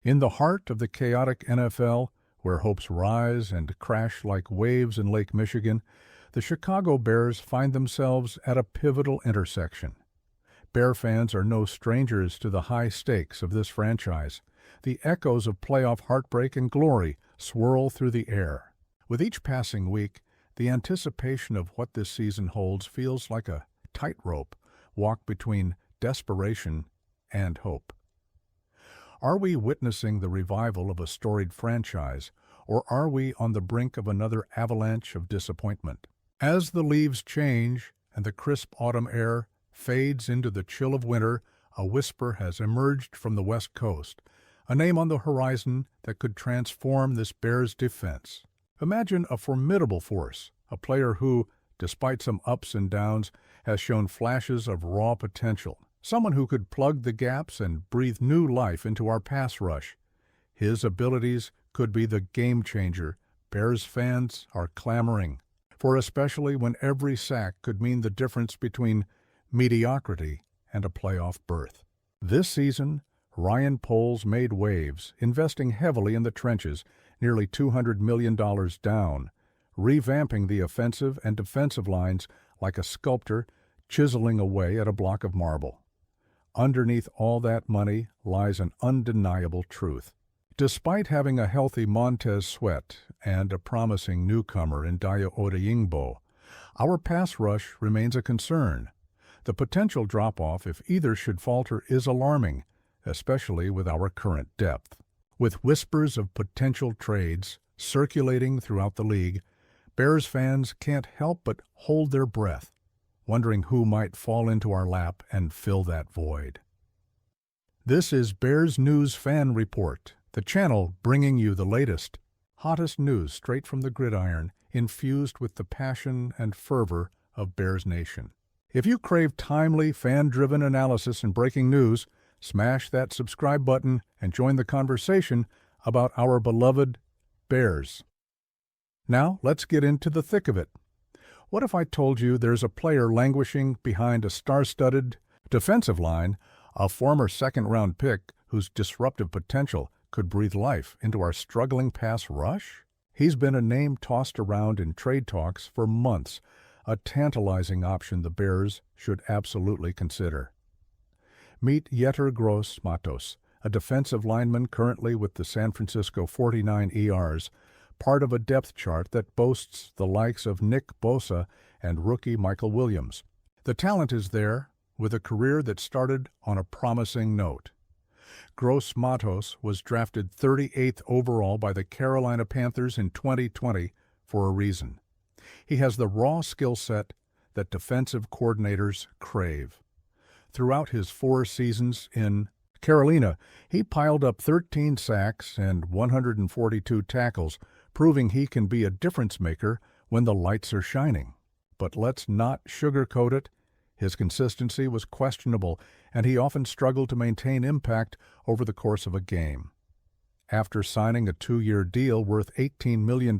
In the heart of the chaotic NFL, where hopes rise and crash like waves in Lake Michigan, the Chicago Bears find themselves at a pivotal intersection. Bear fans are no strangers to the high stakes of this franchise. The echoes of playoff heartbreak and glory swirl through the air. With each passing week, the anticipation of what this season holds feels like a tightrope walk between desperation and hope. Are we witnessing the revival of a storied franchise, or are we on the brink of another avalanche of disappointment? As the leaves change and the crisp autumn air fades into the chill of winter, a whisper has emerged from the West Coast, a name on the horizon that could transform this Bears defense. Imagine a formidable force, a player who, despite some ups and downs, has shown flashes of raw potential. Someone who could plug the gaps and breathe new life into our pass rush. His abilities could be the game changer Bears fans are clamoring for, especially when every sack could mean the difference between mediocrity and a playoff berth. This season, Ryan Poles made waves, investing heavily in the trenches, nearly $200 million down, revamping the offensive and defensive lines like a sculptor chiseling away at a block of marble. Underneath all that money lies an undeniable truth. Despite having a healthy Montez Sweat and a promising newcomer in Dayo Odeyingbo, our pass rush remains a concern. The potential drop-off if either should falter is alarming, especially with our current depth. With whispers of potential trades circulating throughout the league, Bears fans can't help but hold their breath, wondering who might fall into our lap and fill that void. This is Bears News Fan Report, the channel bringing you the latest, hottest news straight from the gridiron, infused with the passion and fervor of Bears Nation. If you crave timely, fan-driven analysis and breaking news, smash that subscribe button and join the conversation about our beloved Bears. Now, let's get into the thick of it. What if I told you there's a player languishing behind a star-studded defensive line, a former second-round pick whose disruptive potential could breathe life into our struggling pass rush? He's been a name tossed around in trade talks for months, a tantalizing option the Bears should absolutely consider. Meet Yetur Gross-Matos, a defensive lineman currently with the San Francisco 49 ERs, part of a depth chart that boasts the likes of Nick Bosa and rookie Michael Williams. The talent is there, with a career that started on a promising note. Gross-Matos was drafted 38th overall by the Carolina Panthers in 2020 for a reason. He has the raw skill set that defensive coordinators crave. Throughout his 4 seasons in Carolina, he piled up 13 sacks and 142 tackles, proving he can be a difference maker when the lights are shining. But let's not sugarcoat it. His consistency was questionable, and he often struggled to maintain impact over the course of a game. After signing a 2-year deal worth $18 million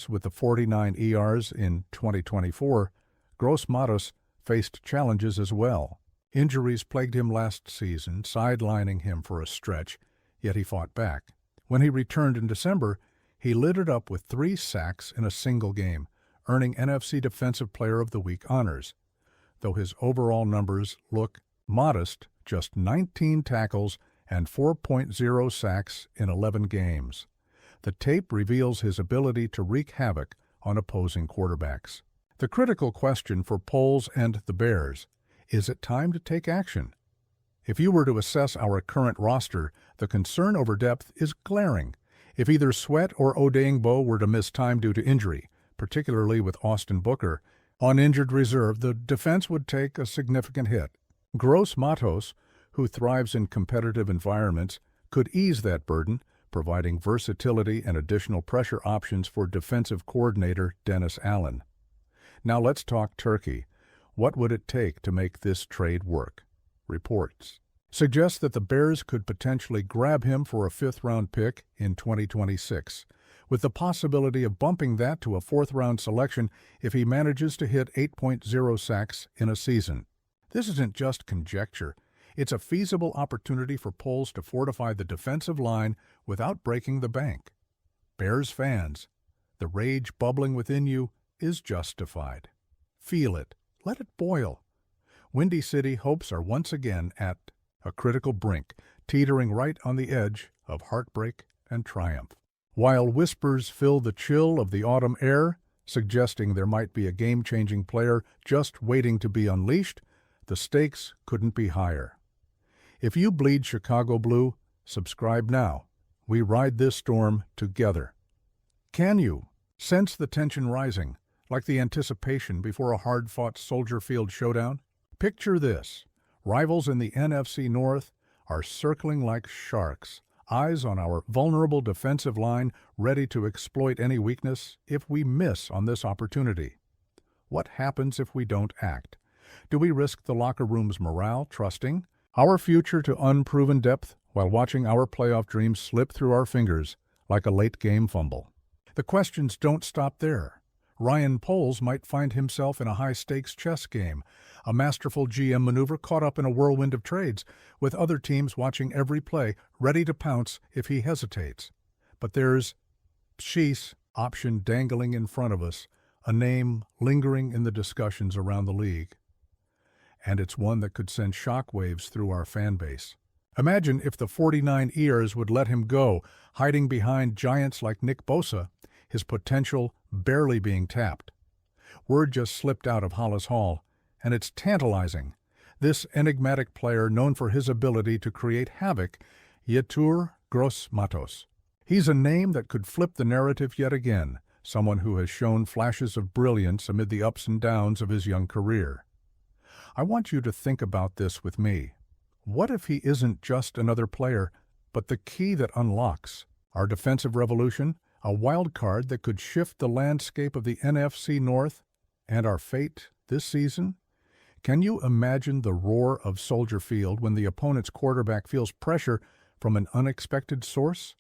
with the 49 ERs in 2024, Gross-Matos faced challenges as well. Injuries plagued him last season, sidelining him for a stretch, yet he fought back. When he returned in December, he lit it up with 3 sacks in a single game, earning NFC Defensive Player of the Week honors. Though his overall numbers look modest, just 19 tackles and 4.0 sacks in 11 games. The tape reveals his ability to wreak havoc on opposing quarterbacks. The critical question for Poles and the Bears: is it time to take action? If you were to assess our current roster, the concern over depth is glaring. If either Sweat or Odeyingbo were to miss time due to injury, particularly with Austin Booker on injured reserve, the defense would take a significant hit. Gross-Matos, who thrives in competitive environments, could ease that burden, providing versatility and additional pressure options for defensive coordinator Dennis Allen. Now let's talk turkey. What would it take to make this trade work? Reports suggest that the Bears could potentially grab him for a 5th-round pick in 2026, with the possibility of bumping that to a 4th-round selection if he manages to hit 8.0 sacks in a season. This isn't just conjecture. It's a feasible opportunity for Poles to fortify the defensive line without breaking the bank. Bears fans, the rage bubbling within you is justified. Feel it. Let it boil. Windy City hopes are once again at a critical brink, teetering right on the edge of heartbreak and triumph. While whispers fill the chill of the autumn air, suggesting there might be a game-changing player just waiting to be unleashed, the stakes couldn't be higher. If you bleed Chicago blue, subscribe now. We ride this storm together. Can you sense the tension rising, like the anticipation before a hard-fought Soldier Field showdown? Picture this. Rivals in the NFC North are circling like sharks, eyes on our vulnerable defensive line, ready to exploit any weakness if we miss on this opportunity. What happens if we don't act? Do we risk the locker room's morale, trusting our future to unproven depth while watching our playoff dreams slip through our fingers like a late-game fumble? The questions don't stop there. Ryan Poles might find himself in a high-stakes chess game, a masterful GM maneuver caught up in a whirlwind of trades, with other teams watching every play, ready to pounce if he hesitates. But there's Shee's option dangling in front of us, a name lingering in the discussions around the league. And it's one that could send shockwaves through our fan base. Imagine if the 49ers would let him go, hiding behind giants like Nick Bosa, his potential barely being tapped. Word just slipped out of Hollis Hall, and it's tantalizing. This enigmatic player, known for his ability to create havoc, Yetur Gross-Matos. He's a name that could flip the narrative yet again, someone who has shown flashes of brilliance amid the ups and downs of his young career. I want you to think about this with me. What if he isn't just another player, but the key that unlocks our defensive revolution, a wild card that could shift the landscape of the NFC North and our fate this season? Can you imagine the roar of Soldier Field when the opponent's quarterback feels pressure from an unexpected source?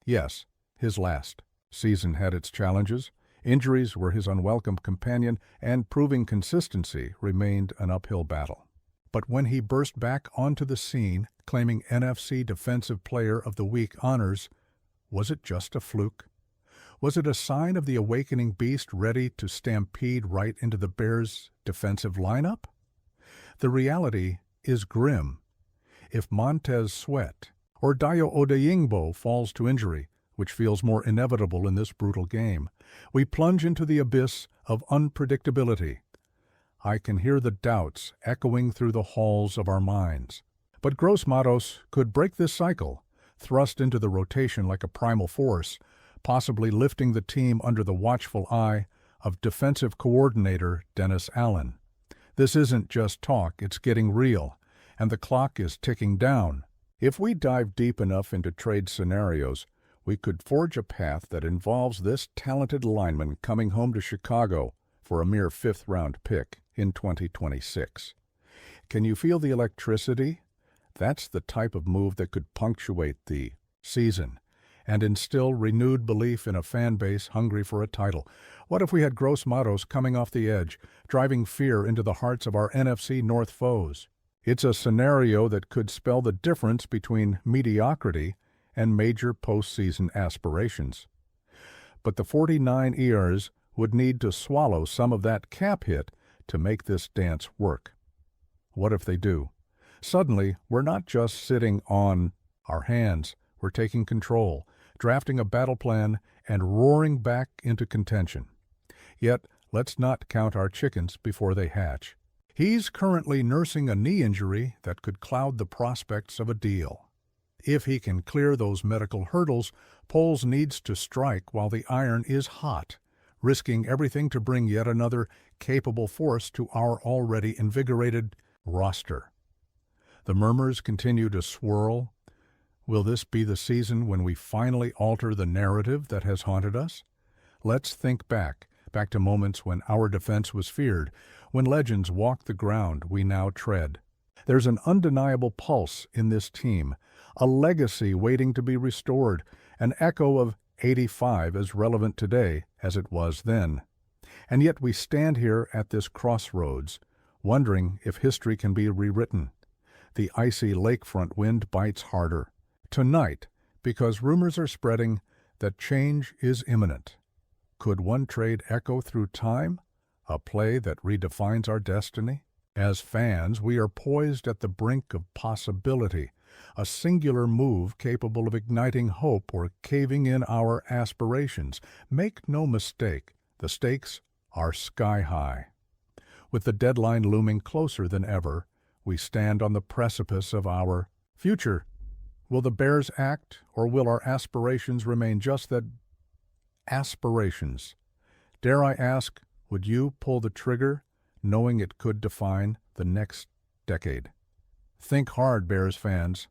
Yes, his last season had its challenges. Injuries were his unwelcome companion, and proving consistency remained an uphill battle. But when he burst back onto the scene, claiming NFC Defensive Player of the Week honors, was it just a fluke? Was it a sign of the awakening beast ready to stampede right into the Bears' defensive lineup? The reality is grim. If Montez Sweat or Dayo Odeyingbo falls to injury, which feels more inevitable in this brutal game, we plunge into the abyss of unpredictability. I can hear the doubts echoing through the halls of our minds. But Gross-Matos could break this cycle, thrust into the rotation like a primal force, possibly lifting the team under the watchful eye of defensive coordinator Dennis Allen. This isn't just talk, it's getting real, and the clock is ticking down. If we dive deep enough into trade scenarios, we could forge a path that involves this talented lineman coming home to Chicago for a mere fifth-round pick in 2026. Can you feel the electricity? That's the type of move that could punctuate the season and instill renewed belief in a fan base hungry for a title. What if we had Gross-Matos coming off the edge, driving fear into the hearts of our NFC North foes? It's a scenario that could spell the difference between mediocrity and major postseason aspirations. But the 49ers would need to swallow some of that cap hit to make this dance work. What if they do? Suddenly, we're not just sitting on our hands, we're taking control, drafting a battle plan, and roaring back into contention. Yet, let's not count our chickens before they hatch. He's currently nursing a knee injury that could cloud the prospects of a deal. If he can clear those medical hurdles, Poles needs to strike while the iron is hot, risking everything to bring yet another capable force to our already invigorated roster. The murmurs continue to swirl. Will this be the season when we finally alter the narrative that has haunted us? Let's think back to moments when our defense was feared, when legends walked the ground we now tread. There's an undeniable pulse in this team, a legacy waiting to be restored, an echo of '85 as relevant today as it was then. And yet we stand here at this crossroads, wondering if history can be rewritten. the icy lakefront wind bites harder. Tonight, because rumors are spreading that change is imminent. Could one trade echo through time? A play that redefines our destiny? As fans, we are poised at the brink of possibility, a singular move capable of igniting hope or caving in our aspirations. Make no mistake, the stakes are sky high. With the deadline looming closer than ever, we stand on the precipice of our future. Will the Bears act, or will our aspirations remain just that, aspirations? Dare I ask, would you pull the trigger, knowing it could define the next decade? Think hard, Bears fans,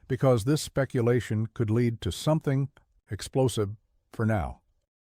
because this speculation could lead to something explosive for now.